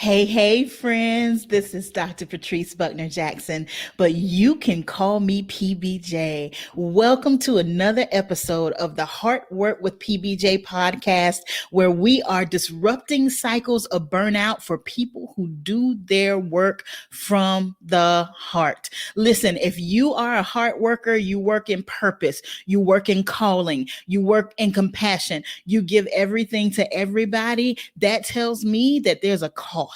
Hey, friends, this is Dr. Patrice Buckner Jackson, but you can call me PBJ. Welcome to another episode of the Heart Work with PBJ podcast, where we are disrupting cycles of burnout for people who do their work from the heart. Listen, if you are a heart worker, you work in purpose, you work in calling, you work in compassion, you give everything to everybody. That tells me that there's a cost.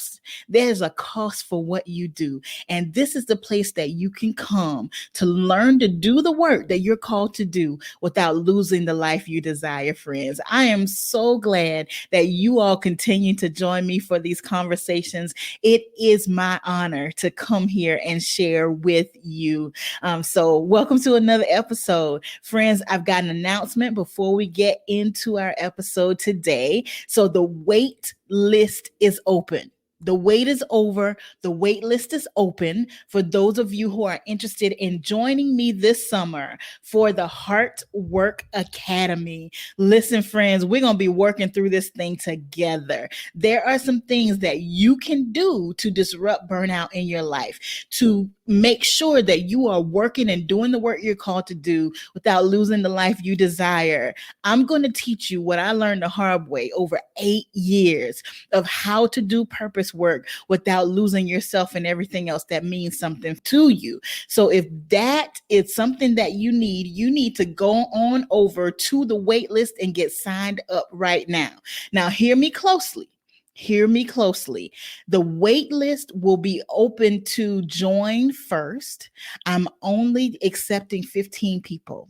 There's a cost for what you do. And this is the place that you can come to learn to do the work that you're called to do without losing the life you desire, friends. I am so glad that you all continue to join me for these conversations. It is my honor to come here and share with you. So welcome to another episode. Friends, I've got an announcement before we get into our episode today. So the wait list is open. The wait is over. The wait list is open for those of you who are interested in joining me this summer for the Heart Work Academy. Listen, friends, we're going to be working through this thing together. There are some things that you can do to disrupt burnout in your life, to make sure that you are working and doing the work you're called to do without losing the life you desire. I'm going to teach you what I learned the hard way over 8 years of how to do purpose work without losing yourself and everything else that means something to you. So if that is something that you need to go on over to the wait list and get signed up right now. Now, hear me closely. Hear me closely. The wait list will be open to join first. I'm only accepting 15 people.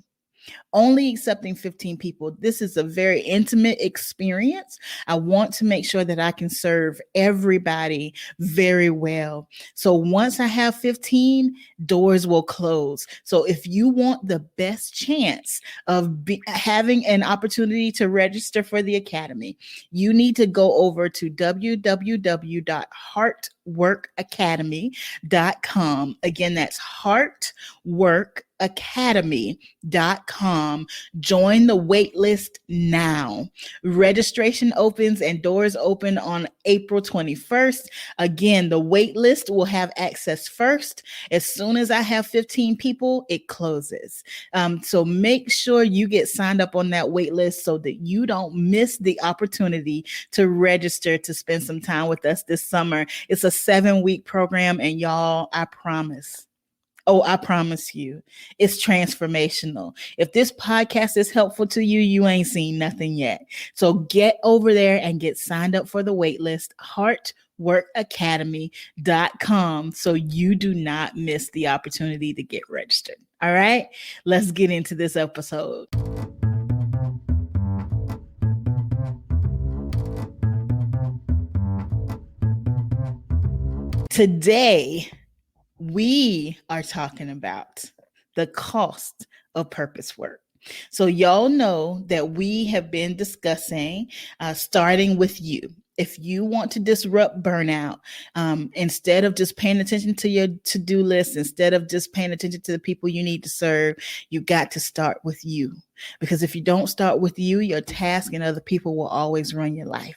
Only accepting 15 people. This is a very intimate experience. I want to make sure that I can serve everybody very well. So once I have 15, doors will close. So if you want the best chance of having an opportunity to register for the Academy, you need to go over to www.heartworkacademy.com. Again, that's heartworkacademy.com. Join the wait list now. Registration opens and doors open on April 21st. Again, the wait list will have access first. As soon as I have 15 people, it closes. So make sure you get signed up on that wait list so that you don't miss the opportunity to register to spend some time with us this summer. It's a 7-week program, and y'all, I promise you, it's transformational. If this podcast is helpful to you, you ain't seen nothing yet. So get over there and get signed up for the waitlist, heartworkacademy.com, so you do not miss the opportunity to get registered. All right, let's get into this episode. Today, we are talking about the cost of purpose work. So y'all know that we have been discussing starting with you. If you want to disrupt burnout, instead of just paying attention to your to-do list, instead of just paying attention to the people you need to serve, you got to start with you. Because if you don't start with you, your task and other people will always run your life.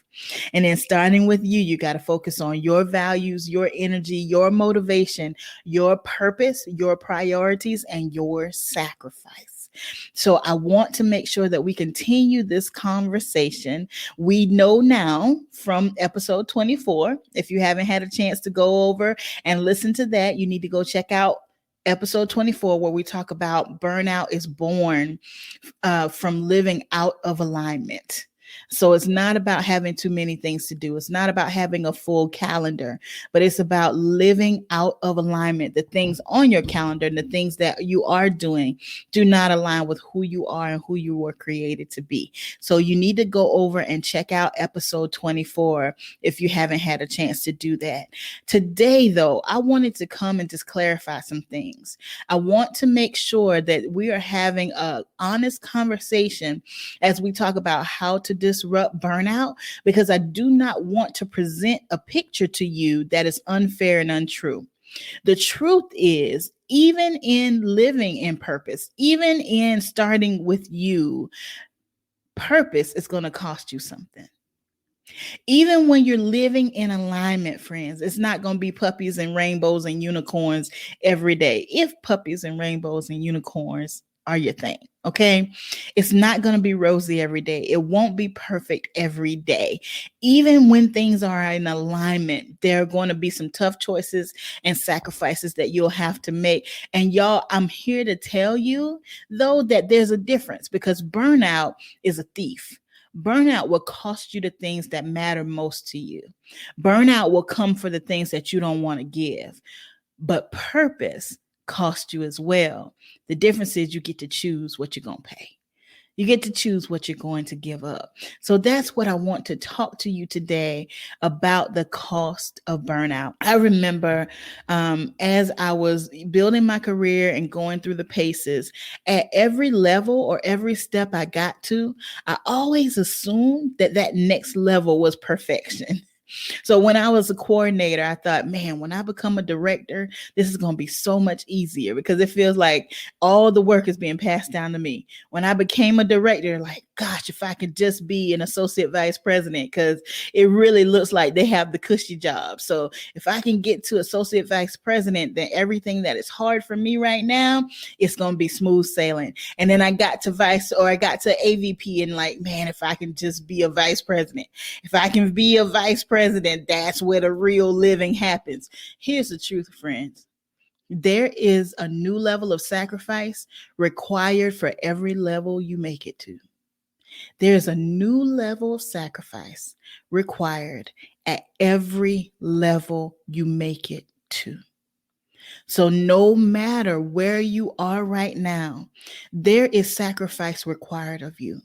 And then starting with you, you got to focus on your values, your energy, your motivation, your purpose, your priorities, and your sacrifice. So I want to make sure that we continue this conversation. We know now from episode 24, if you haven't had a chance to go over and listen to that, you need to go check out episode 24, where we talk about burnout is born from living out of alignment. So it's not about having too many things to do. It's not about having a full calendar, but it's about living out of alignment. The things on your calendar and the things that you are doing do not align with who you are and who you were created to be. So you need to go over and check out episode 24 if you haven't had a chance to do that. Today, though, I wanted to come and just clarify some things. I want to make sure that we are having an honest conversation as we talk about how to disrupt burnout, because I do not want to present a picture to you that is unfair and untrue. The truth is, even in living in purpose, even in starting with you, purpose is going to cost you something. Even when you're living in alignment, friends, it's not going to be puppies and rainbows and unicorns every day. If puppies and rainbows and unicorns are your thing, okay? It's not going to be rosy every day. It won't be perfect every day. Even when things are in alignment, there are going to be some tough choices and sacrifices that you'll have to make. And y'all, I'm here to tell you, though, that there's a difference, because burnout is a thief. Burnout will cost you the things that matter most to you. Burnout will come for the things that you don't want to give. But purpose costs you as well. The difference is you get to choose what you're going to pay. You get to choose what you're going to give up. So that's what I want to talk to you today about, the cost of burnout. I remember as I was building my career and going through the paces, at every level or every step I got to, I always assumed that that next level was perfection. So when I was a coordinator, I thought, man, when I become a director, this is going to be so much easier, because it feels like all the work is being passed down to me. When I became a director, like, gosh, if I could just be an associate vice president, because it really looks like they have the cushy job. So if I can get to associate vice president, then everything that is hard for me right now, it's going to be smooth sailing. And then I got to AVP, and like, man, if I can just be a vice president, if I can be a vice president, that's where the real living happens. Here's the truth, friends. There is a new level of sacrifice required for every level you make it to. There's a new level of sacrifice required at every level you make it to. So no matter where you are right now, there is sacrifice required of you.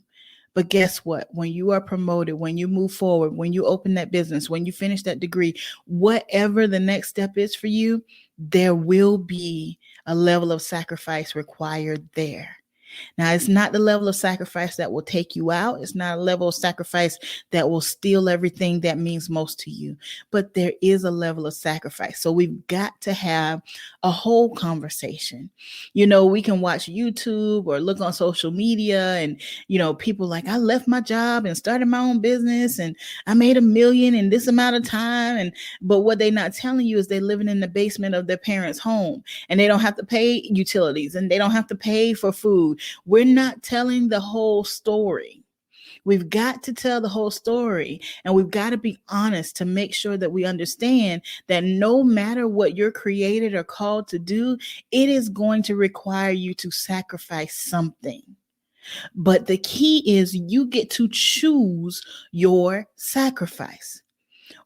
But guess what? When you are promoted, when you move forward, when you open that business, when you finish that degree, whatever the next step is for you, there will be a level of sacrifice required there. Now, it's not the level of sacrifice that will take you out. It's not a level of sacrifice that will steal everything that means most to you. But there is a level of sacrifice. So we've got to have a whole conversation. You know, we can watch YouTube or look on social media, and, you know, people like, I left my job and started my own business and I made $1 million in this amount of time. But what they're not telling you is they're living in the basement of their parents' home, and they don't have to pay utilities, and they don't have to pay for food. We're not telling the whole story. We've got to tell the whole story, and we've got to be honest to make sure that we understand that no matter what you're created or called to do, it is going to require you to sacrifice something. But the key is you get to choose your sacrifice.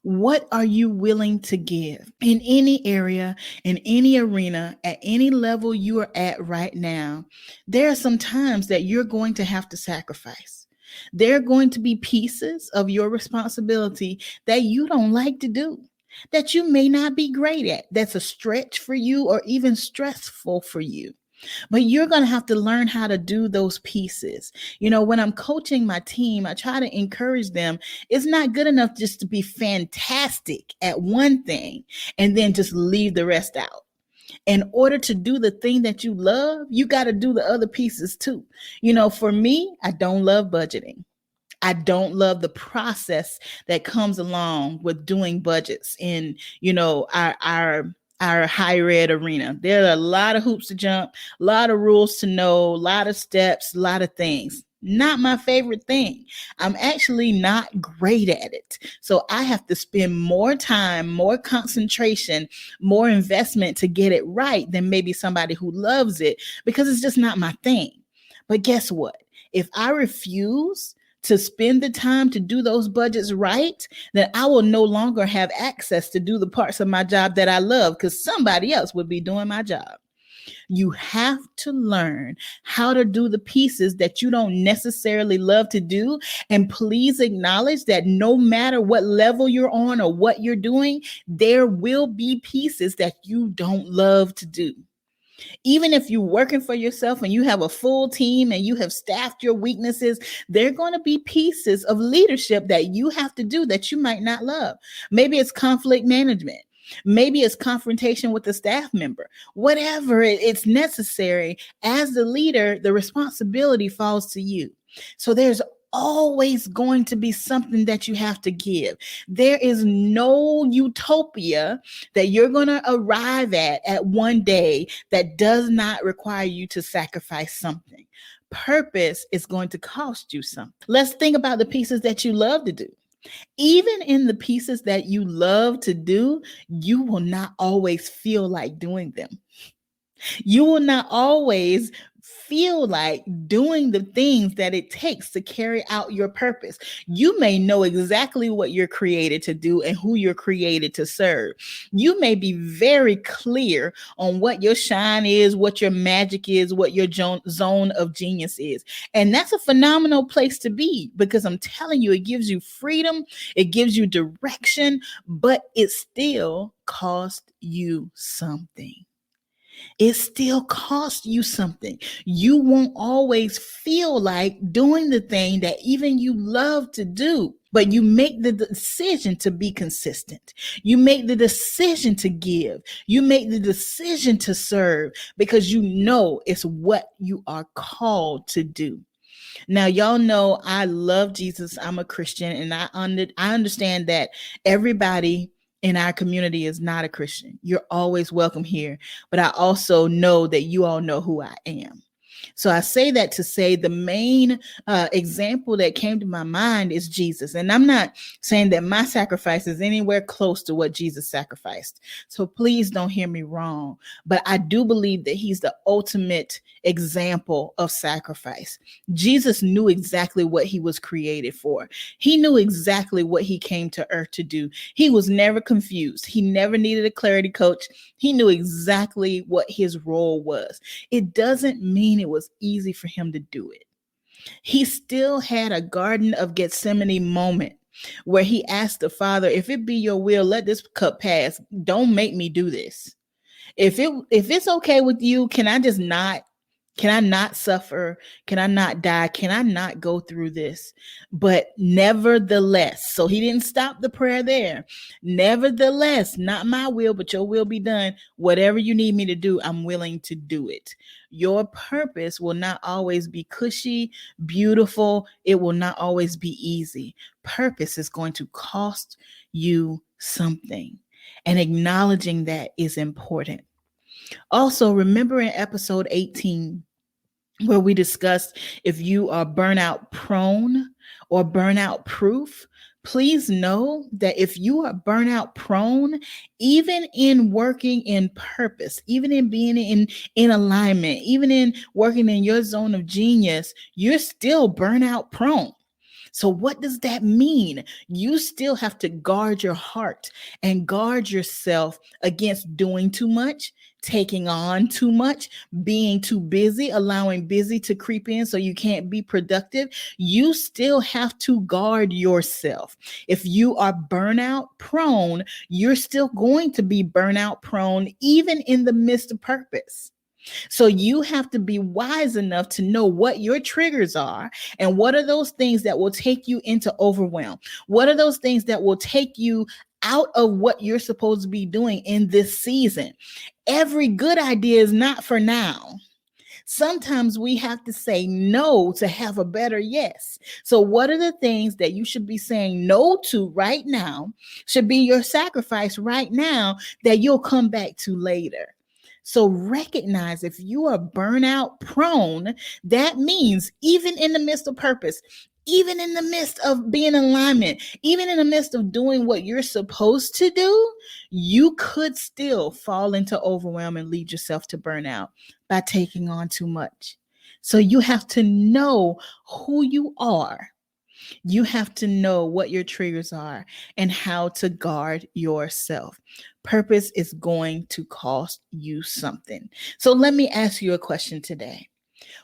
What are you willing to give in any area, in any arena, at any level you are at right now? There are some times that you're going to have to sacrifice. There are going to be pieces of your responsibility that you don't like to do, that you may not be great at, that's a stretch for you or even stressful for you. But you're going to have to learn how to do those pieces. You know, when I'm coaching my team, I try to encourage them. It's not good enough just to be fantastic at one thing and then just leave the rest out. In order to do the thing that you love, you got to do the other pieces too. You know, for me, I don't love budgeting. I don't love the process that comes along with doing budgets in, you know, our higher ed arena. There are a lot of hoops to jump, a lot of rules to know, a lot of steps, a lot of things. Not my favorite thing. I'm actually not great at it. So I have to spend more time, more concentration, more investment to get it right than maybe somebody who loves it, because it's just not my thing. But guess what? If I refuse to spend the time to do those budgets right, then I will no longer have access to do the parts of my job that I love, because somebody else would be doing my job. You have to learn how to do the pieces that you don't necessarily love to do. And please acknowledge that no matter what level you're on or what you're doing, there will be pieces that you don't love to do. Even if you're working for yourself and you have a full team and you have staffed your weaknesses, there are going to be pieces of leadership that you have to do that you might not love. Maybe it's conflict management. Maybe it's confrontation with a staff member. Whatever it's necessary, as the leader, the responsibility falls to you. So there's always going to be something that you have to give. There is no utopia that you're going to arrive at one day that does not require you to sacrifice something. Purpose is going to cost you something. Let's think about the pieces that you love to do. Even in the pieces that you love to do, you will not always feel like doing them. You will not always feel like doing the things that it takes to carry out your purpose. You may know exactly what you're created to do and who you're created to serve. You may be very clear on what your shine is, what your magic is, what your zone of genius is. And that's a phenomenal place to be, because I'm telling you, it gives you freedom, it gives you direction, but it still costs you something. It still costs you something. You won't always feel like doing the thing that even you love to do, but you make the decision to be consistent. You make the decision to give. You make the decision to serve because you know it's what you are called to do. Now, y'all know I love Jesus. I'm a Christian, and I understand that everybody in our community is not a Christian. You're always welcome here, but I also know that you all know who I am. So I say that to say the main example that came to my mind is Jesus. And I'm not saying that my sacrifice is anywhere close to what Jesus sacrificed. So please don't hear me wrong. But I do believe that he's the ultimate example of sacrifice. Jesus knew exactly what he was created for. He knew exactly what he came to earth to do. He was never confused. He never needed a clarity coach. He knew exactly what his role was. It doesn't mean it was easy for him to do it. He still had a Garden of Gethsemane moment where he asked the Father, if it be your will, let this cup pass. Don't make me do this. If it's okay with you, can I not suffer? Can I not die? Can I not go through this? But nevertheless, so he didn't stop the prayer there. Nevertheless, not my will, but your will be done. Whatever you need me to do, I'm willing to do it. Your purpose will not always be cushy, beautiful. It will not always be easy. Purpose is going to cost you something. And acknowledging that is important. Also, remember in episode 18, where we discussed if you are burnout prone or burnout proof, please know that if you are burnout prone, even in working in purpose, even in being in alignment, even in working in your zone of genius, you're still burnout prone. So what does that mean? You still have to guard your heart and guard yourself against doing too much, taking on too much, being too busy, allowing busy to creep in so you can't be productive. You still have to guard yourself. If you are burnout prone, you're still going to be burnout prone even in the midst of purpose. So you have to be wise enough to know what your triggers are and what are those things that will take you into overwhelm. What are those things that will take you out of what you're supposed to be doing in this season? Every good idea is not for now. Sometimes we have to say no to have a better yes. So what are the things that you should be saying no to right now, should be your sacrifice right now that you'll come back to later? So recognize if you are burnout prone, that means even in the midst of purpose, even in the midst of being in alignment, even in the midst of doing what you're supposed to do, you could still fall into overwhelm and lead yourself to burnout by taking on too much. So you have to know who you are. You have to know what your triggers are and how to guard yourself. Purpose is going to cost you something. So let me ask you a question today.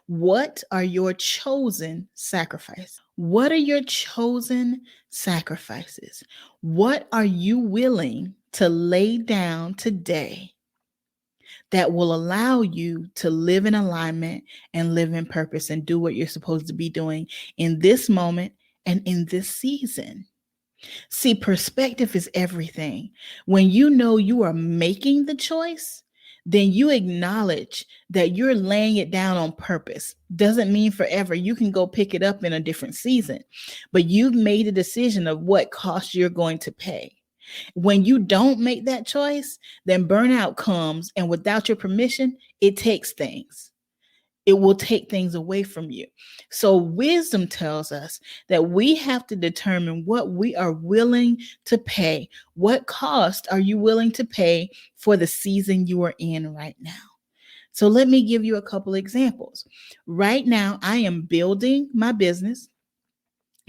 What are your chosen sacrifices? What are your chosen sacrifices? What are you willing to lay down today that will allow you to live in alignment and live in purpose and do what you're supposed to be doing in this moment and in this season? See, perspective is everything. When you know you are making the choice, then you acknowledge that you're laying it down on purpose. Doesn't mean forever. You can go pick it up in a different season, but you've made a decision of what cost you're going to pay. When you don't make that choice, then burnout comes, and without your permission, it takes things. It will take things away from you. So wisdom tells us that we have to determine what we are willing to pay. What cost are you willing to pay for the season you are in right now? So let me give you a couple examples. Right now, I am building my business.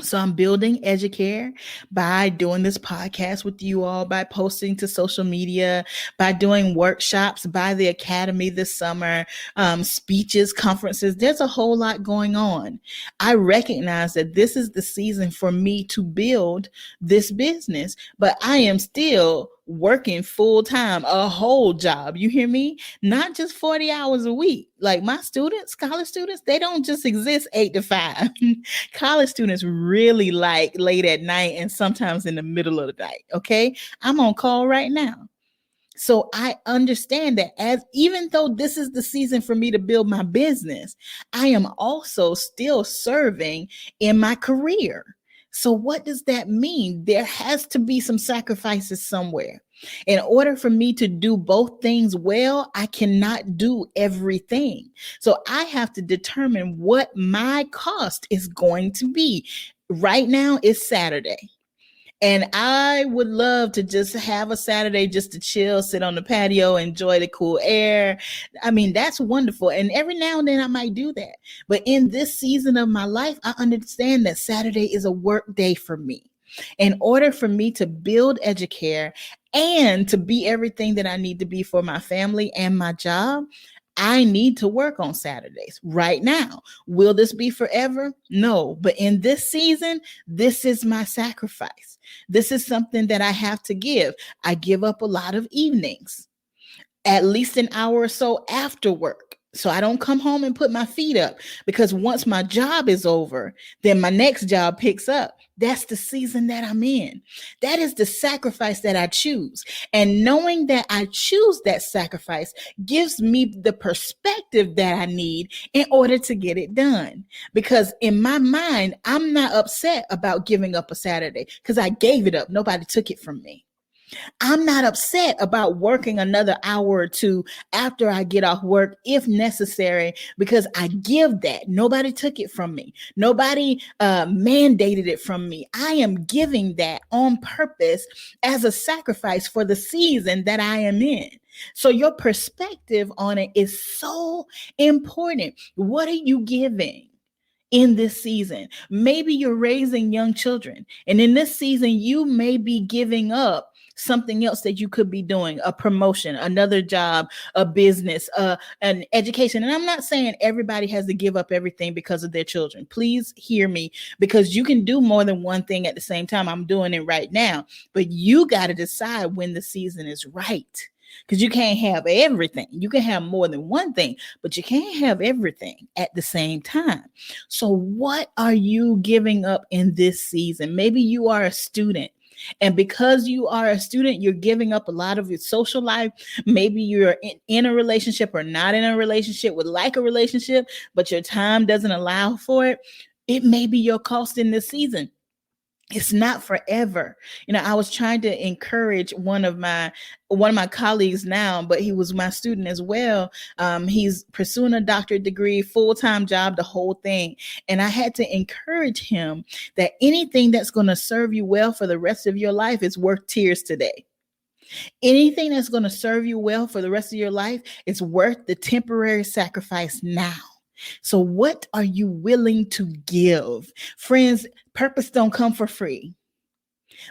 So I'm building Educare by doing this podcast with you all, by posting to social media, by doing workshops by the Academy this summer, speeches, conferences. There's a whole lot going on. I recognize that this is the season for me to build this business, but I am still working full time, a whole job. You hear me? Not just 40 hours a week. Like my students, college students, they don't just exist 8 to 5. College students really like late at night and sometimes in the middle of the night. Okay. I'm on call right now. So I understand that as even though this is the season for me to build my business, I am also still serving in my career. So what does that mean? There has to be some sacrifices somewhere. In order for me to do both things well, I cannot do everything. So I have to determine what my cost is going to be. Right now it's Saturday. And I would love to just have a Saturday just to chill, sit on the patio, enjoy the cool air. I mean, that's wonderful. And every now and then I might do that. But in this season of my life, I understand that Saturday is a work day for me. In order for me to build Educare and to be everything that I need to be for my family and my job, I need to work on Saturdays right now. Will this be forever? No. But in this season, this is my sacrifice. This is something that I have to give. I give up a lot of evenings, at least an hour or so after work. So I don't come home and put my feet up, because once my job is over, then my next job picks up. That's the season that I'm in. That is the sacrifice that I choose. And knowing that I choose that sacrifice gives me the perspective that I need in order to get it done. Because in my mind, I'm not upset about giving up a Saturday because I gave it up. Nobody took it from me. I'm not upset about working another hour or two after I get off work if necessary, because I give that. Nobody took it from me. Nobody mandated it from me. I am giving that on purpose as a sacrifice for the season that I am in. So your perspective on it is so important. What are you giving in this season? Maybe you're raising young children, and in this season, you may be giving up something else that you could be doing, a promotion, another job, a business, an education. And I'm not saying everybody has to give up everything because of their children. Please hear me, because you can do more than one thing at the same time. I'm doing it right now, but you got to decide when the season is right. Because you can't have everything. You can have more than one thing, but you can't have everything at the same time. So what are you giving up in this season? Maybe you are a student, and because you are a student, you're giving up a lot of your social life. Maybe you're in a relationship or not in a relationship, would like a relationship, but your time doesn't allow for it. It may be your cost in this season. It's not forever. I was trying to encourage one of my colleagues now, but he was my student as well. He's pursuing a doctorate degree, full-time job, the whole thing. And I had to encourage him that anything that's going to serve you well for the rest of your life is worth tears today. Anything that's going to serve you well for the rest of your life is worth the temporary sacrifice now. So what are you willing to give? Friends, purpose don't come for free.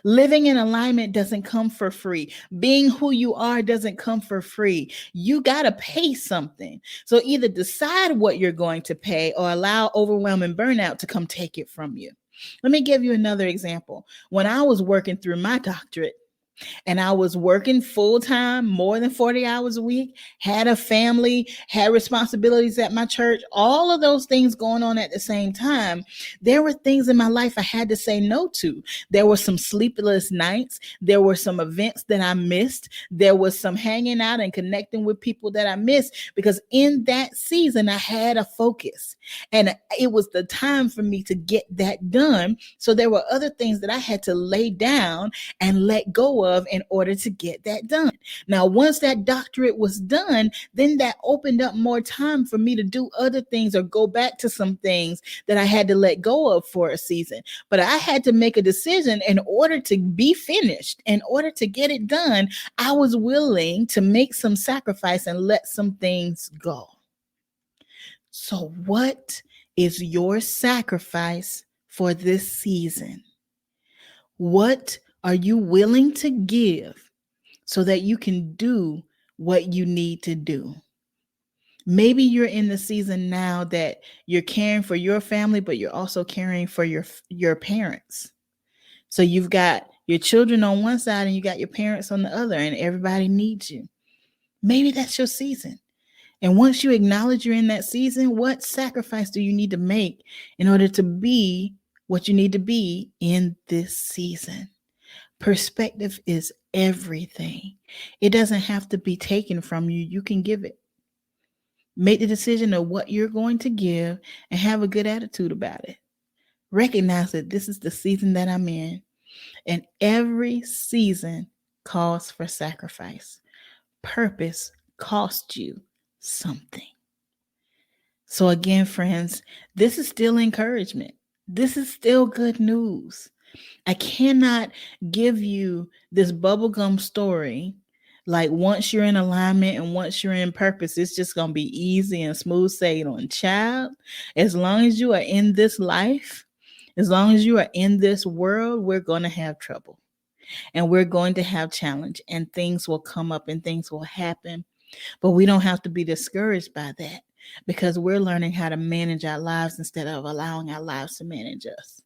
Living in alignment doesn't come for free. Being who you are doesn't come for free. You got to pay something. So either decide what you're going to pay or allow overwhelm and burnout to come take it from you. Let me give you another example. When I was working through my doctorate, And I was working full time, more than 40 hours a week, had a family, had responsibilities at my church, all of those things going on at the same time. There were things in my life I had to say no to. There were some sleepless nights. There were some events that I missed. There was some hanging out and connecting with people that I missed because in that season, I had a focus and it was the time for me to get that done. So there were other things that I had to lay down and let go of in order to get that done. Now, once that doctorate was done, then that opened up more time for me to do other things or go back to some things that I had to let go of for a season. But I had to make a decision in order to be finished, in order to get it done. I was willing to make some sacrifice and let some things go. So, what is your sacrifice for this season? What are you willing to give so that you can do what you need to do? Maybe you're in the season now that you're caring for your family, but you're also caring for your parents. So you've got your children on one side and you got your parents on the other, and everybody needs you. Maybe that's your season. And once you acknowledge you're in that season, what sacrifice do you need to make in order to be what you need to be in this season? Perspective is everything. It doesn't have to be taken from you. You can give it. Make the decision of what you're going to give and have a good attitude about it. Recognize that this is the season that I'm in, and every season calls for sacrifice. Purpose costs you something. So again, friends, this is still encouragement. This is still good news. I cannot give you this bubblegum story. Like once you're in alignment and once you're in purpose, it's just going to be easy and smooth sailing. Child, as long as you are in this life, as long as you are in this world, we're going to have trouble and we're going to have challenge and things will come up and things will happen. But we don't have to be discouraged by that because we're learning how to manage our lives instead of allowing our lives to manage us.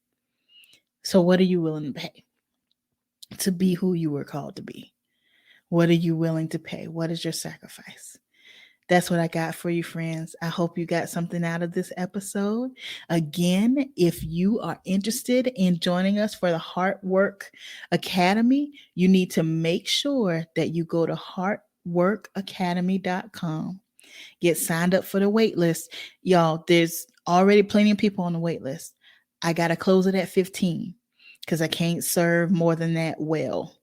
So what are you willing to pay to be who you were called to be? What are you willing to pay? What is your sacrifice? That's what I got for you, friends. I hope you got something out of this episode. Again, if you are interested in joining us for the Heart Work Academy, you need to make sure that you go to heartworkacademy.com. Get signed up for the wait list. Y'all, there's already plenty of people on the wait list. I got to close it at 15 because I can't serve more than that well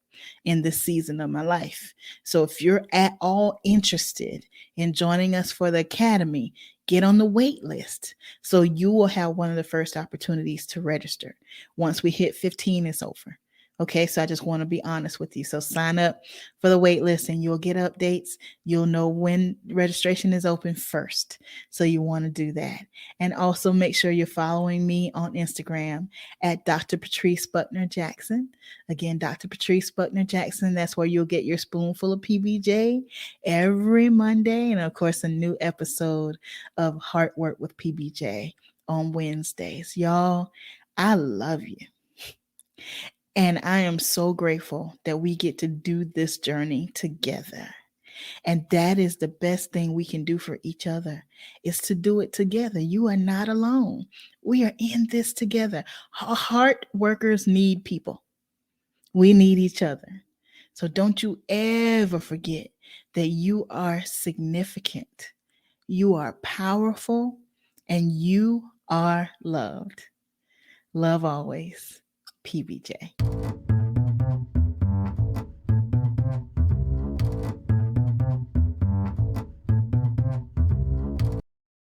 in this season of my life. So if you're at all interested in joining us for the academy, get on the wait list so you will have one of the first opportunities to register. Once we hit 15, it's over. Okay, so I just want to be honest with you. So sign up for the wait list and you'll get updates. You'll know when registration is open first. So you want to do that. And also make sure you're following me on Instagram at Dr. Patrice Buckner Jackson. Again, Dr. Patrice Buckner Jackson. That's where you'll get your spoonful of PBJ every Monday. And of course, a new episode of Heart Work with PBJ on Wednesdays. Y'all, I love you. And I am so grateful that we get to do this journey together. And that is the best thing we can do for each other is to do it together. You are not alone. We are in this together. Heart workers need people. We need each other. So don't you ever forget that you are significant. You are powerful and you are loved. Love always, PBJ.